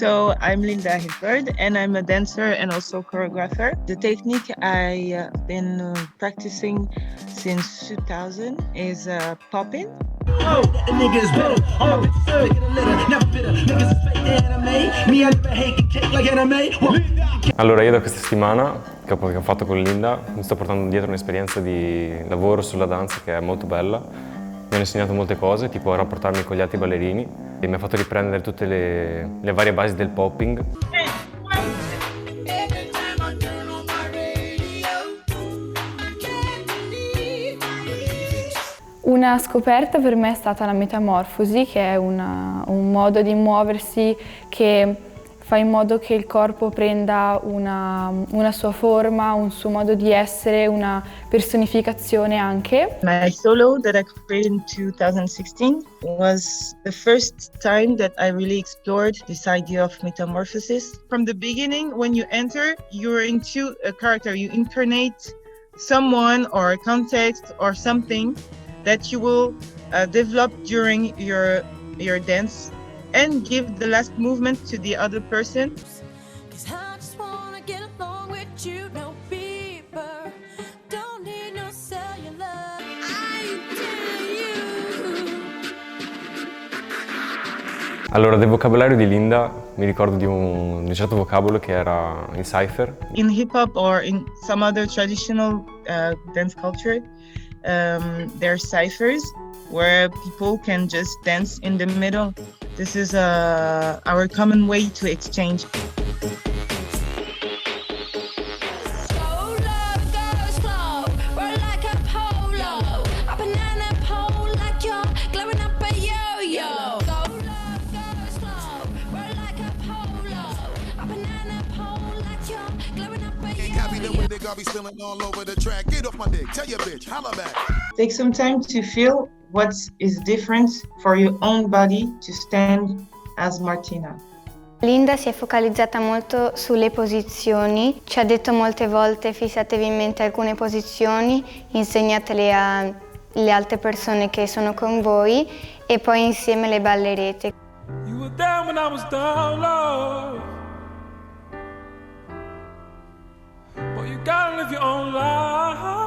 So I'm Linda Hilbert and I'm a dancer and also choreographer. The technique I've been practicing since 2000 is popping. Allora, io da questa settimana che ho fatto con Linda mi sto portando dietro un'esperienza di lavoro sulla danza che è molto bella. Mi hanno insegnato molte cose, tipo a rapportarmi con gli altri ballerini e mi ha fatto riprendere tutte le varie basi del popping. Una scoperta per me è stata la metamorfosi, che è un modo di muoversi che fa in modo che il corpo prenda una sua forma, un suo modo di essere, una personificazione anche. My solo that I created in 2016 was the first time that I really explored this idea of metamorphosis. From the beginning, when you enter, you're into a character. You incarnate someone or a context or something that you will develop during your dance and give the last movement to the other person. Allora, del vocabolario di Linda mi ricordo di un certo vocabolo che era il cypher. In hip hop or in some other traditional dance culture, there are ciphers where people can just dance in the middle. This is our common way to exchange. Take some time to feel what is different for your own body to stand as Martina. Linda si è focalizzata molto sulle posizioni, ci ha detto molte volte fissatevi in mente alcune posizioni, insegnatele alle altre persone che sono con voi e poi insieme le ballerete. You were down when I was down low. But you gotta live your own life.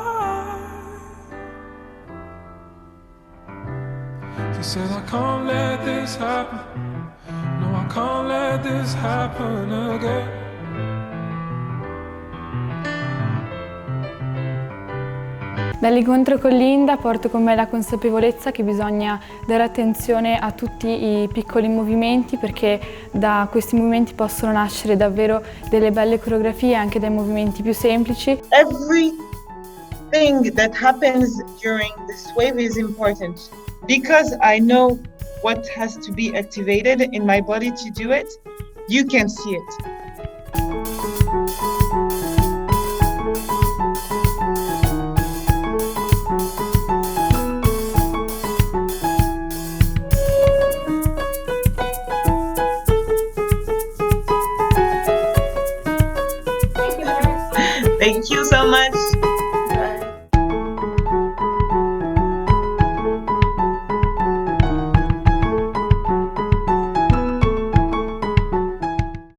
She said I can't let this happen. No, I can't let this happen again. Dall'incontro con Linda porto con me la consapevolezza che bisogna dare attenzione a tutti i piccoli movimenti, perché da questi movimenti possono nascere davvero delle belle coreografie anche dai movimenti più semplici. Everything that happens during this wave is important because I know what has to be activated in my body to do it. You can see it. Thank you so much.